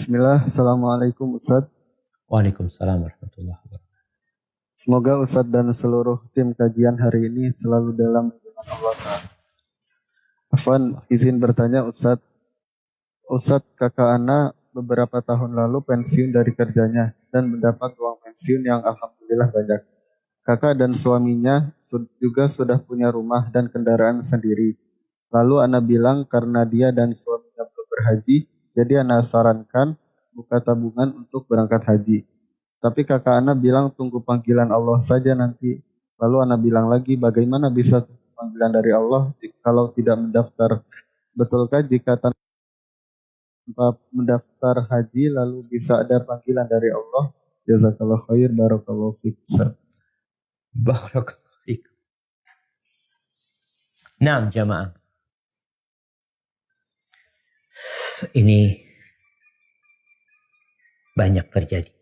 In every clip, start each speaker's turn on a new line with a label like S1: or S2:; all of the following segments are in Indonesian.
S1: Bismillah, Assalamualaikum Ustadz.
S2: Waalaikumsalam warahmatullahi wabarakatuh.
S1: Semoga Ustadz dan seluruh tim kajian hari ini selalu dalam lindungan Allah Ta'ala. Afwan, izin bertanya Ustadz. Ustadz, kakak Ana beberapa tahun lalu pensiun dari kerjanya dan mendapat uang pensiun yang alhamdulillah banyak. Kakak dan suaminya juga sudah punya rumah dan kendaraan sendiri. Lalu Ana bilang karena dia dan suaminya belum berhaji, jadi Ana sarankan buka tabungan untuk berangkat haji. Tapi kakak Ana bilang tunggu panggilan Allah saja nanti. Lalu Ana bilang lagi bagaimana bisa panggilan dari Allah kalau tidak mendaftar? Betulkah jika tanpa mendaftar haji lalu bisa ada panggilan dari Allah? Jazakallah khair, barakallahu fiik.
S2: Barakallahu fiik. Naam jamaah. Ini banyak terjadi.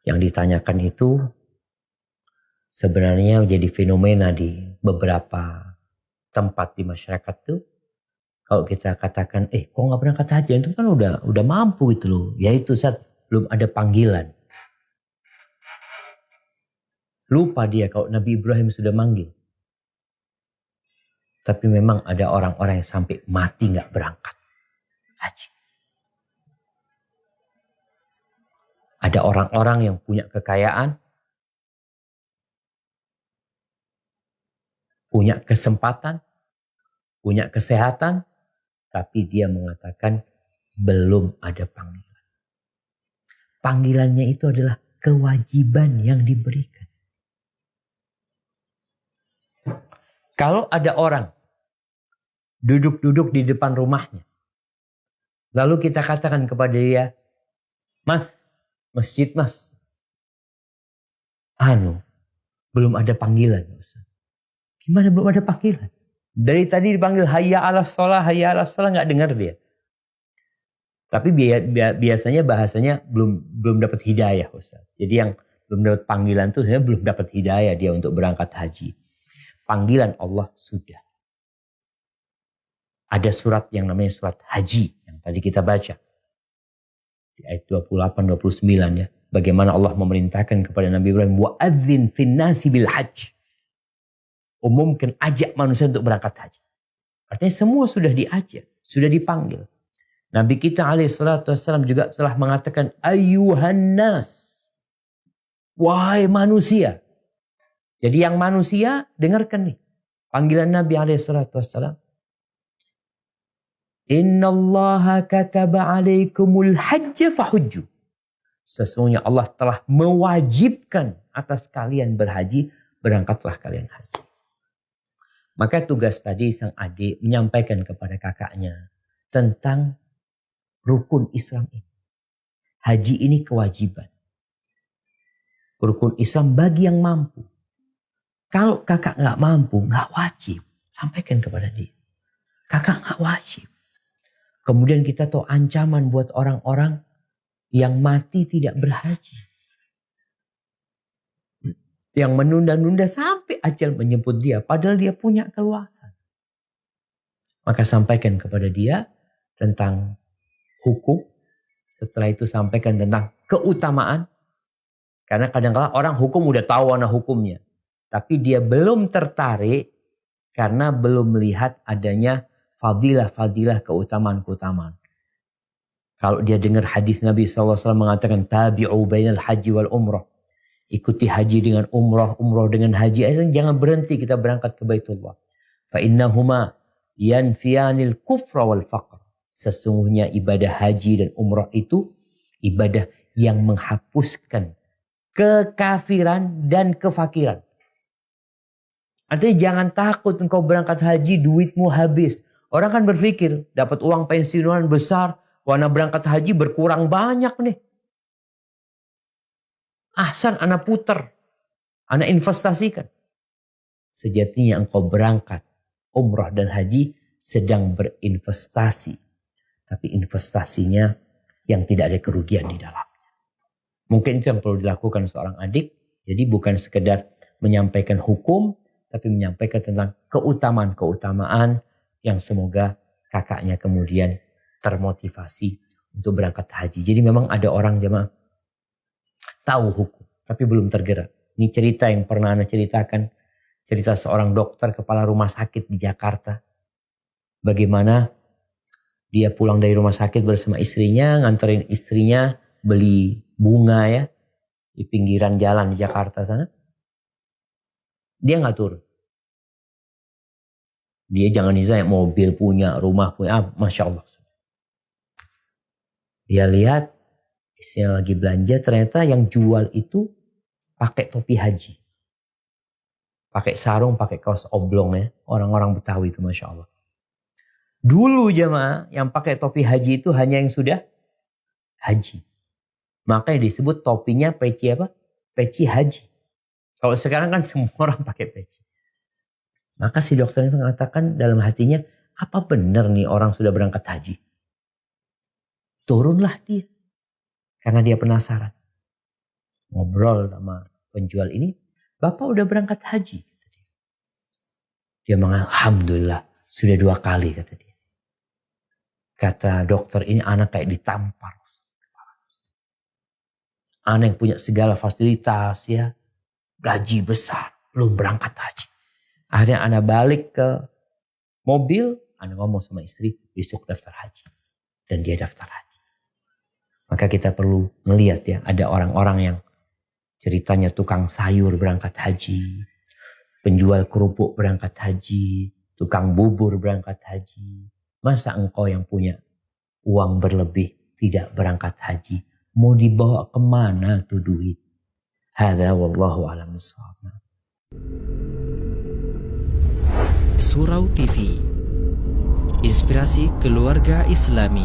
S2: Yang ditanyakan itu sebenarnya menjadi fenomena di beberapa tempat di masyarakat tuh. Kalau kita katakan, kok nggak berangkat haji? Itu kan udah mampu gitu loh. Ya itu saat belum ada panggilan. Lupa dia kalau Nabi Ibrahim sudah manggil. Tapi memang ada orang-orang yang sampai mati nggak berangkat haji. Ada orang-orang yang punya kekayaan, punya kesempatan, punya kesehatan, tapi dia mengatakan belum ada panggilan. Panggilannya itu adalah kewajiban yang diberikan. Kalau ada orang duduk-duduk di depan rumahnya, lalu kita katakan kepada dia, Mas, masjid mas, belum ada panggilan. Gimana belum ada panggilan? Dari tadi dipanggil hayya 'alas shalah, nggak dengar dia. Tapi biasanya bahasanya belum dapat hidayah, Ustaz. Jadi yang belum dapat panggilan itu sebenarnya belum dapat hidayah dia untuk berangkat haji. Panggilan Allah sudah. Ada surat yang namanya surat haji yang tadi kita baca. Di ayat 28-29 ya. Bagaimana Allah memerintahkan kepada Nabi Ibrahim. Wa'adzin finnasi bil hajj. Umumkan, ajak manusia untuk berangkat haji. Artinya semua sudah diajak. Sudah dipanggil. Nabi kita alaihissalam juga telah mengatakan. Ayuhan nas. Wahai manusia. Jadi yang manusia dengarkan nih. Panggilan Nabi alaihissalam. Innallaha kataba alaikumul hajja fahujju. Sesungguhnya Allah telah mewajibkan atas kalian berhaji, berangkatlah kalian haji. Maka tugas tadi sang adik menyampaikan kepada kakaknya tentang rukun Islam ini. Haji ini kewajiban. Rukun Islam bagi yang mampu. Kalau kakak nggak mampu, nggak wajib. Sampaikan kepada dia. Kakak nggak wajib. Kemudian kita tahu ancaman buat orang-orang yang mati tidak berhaji. Yang menunda-nunda sampai ajal menjemput dia. Padahal dia punya keluasan. Maka sampaikan kepada dia tentang hukum. Setelah itu sampaikan tentang keutamaan. Karena kadang-kadang orang hukum udah tahu warna hukumnya. Tapi dia belum tertarik karena belum melihat adanya fadilah-fadilah keutamaan-keutamaan. Kalau dia dengar hadis Nabi SAW mengatakan tabi'u bainal haji wal umrah. Ikuti haji dengan umrah, umrah dengan haji. Jangan berhenti kita berangkat ke Baitullah. Fa innahuma yanfiyanil kufra wal faqr. Sesungguhnya ibadah haji dan umrah itu ibadah yang menghapuskan kekafiran dan kefakiran. Artinya jangan takut engkau berangkat haji duitmu habis. Orang kan berpikir dapat uang pensiunan besar, warna berangkat haji berkurang banyak nih. Ahsan anak puter, anak investasikan. Sejatinya engkau berangkat umrah dan haji sedang berinvestasi. Tapi investasinya yang tidak ada kerugian di dalamnya. Mungkin itu yang perlu dilakukan seorang adik. Jadi bukan sekedar menyampaikan hukum, tapi menyampaikan tentang keutamaan-keutamaan yang semoga kakaknya kemudian termotivasi untuk berangkat haji. Jadi memang ada orang jemaah tahu hukum tapi belum tergerak. Ini cerita yang pernah Ana ceritakan, cerita seorang dokter kepala rumah sakit di Jakarta. Bagaimana dia pulang dari rumah sakit bersama istrinya, nganterin istrinya beli bunga ya di pinggiran jalan di Jakarta sana. Dia nggak turun. Dia jangan ditanya mobil punya, rumah punya, Masya Allah. Dia lihat istrinya lagi belanja, ternyata yang jual itu pakai topi haji. Pakai sarung, pakai kaos oblong ya. Orang-orang Betawi itu Masya Allah. Dulu jemaah yang pakai topi haji itu hanya yang sudah haji. Makanya disebut topinya peci apa? Peci haji. Kalau sekarang kan semua orang pakai peci. Maka si dokter itu mengatakan dalam hatinya, apa benar nih orang sudah berangkat haji? Turunlah dia. Karena dia penasaran. Ngobrol sama penjual ini, Bapak udah berangkat haji. Dia mengatakan, Alhamdulillah sudah 2 kali kata dia. Kata dokter ini anak kayak ditampar. Anak yang punya segala fasilitas ya. Gaji besar, belum berangkat haji. Akhirnya anak balik ke mobil, anak ngomong sama istri, besok daftar haji. Dan dia daftar haji. Maka kita perlu melihat ya, ada orang-orang yang ceritanya tukang sayur berangkat haji, penjual kerupuk berangkat haji, tukang bubur berangkat haji. Masa engkau yang punya uang berlebih tidak berangkat haji? Mau dibawa kemana tuh duit? Hadza wallahu a'lam bishawab.
S3: Surau TV, inspirasi keluarga Islami.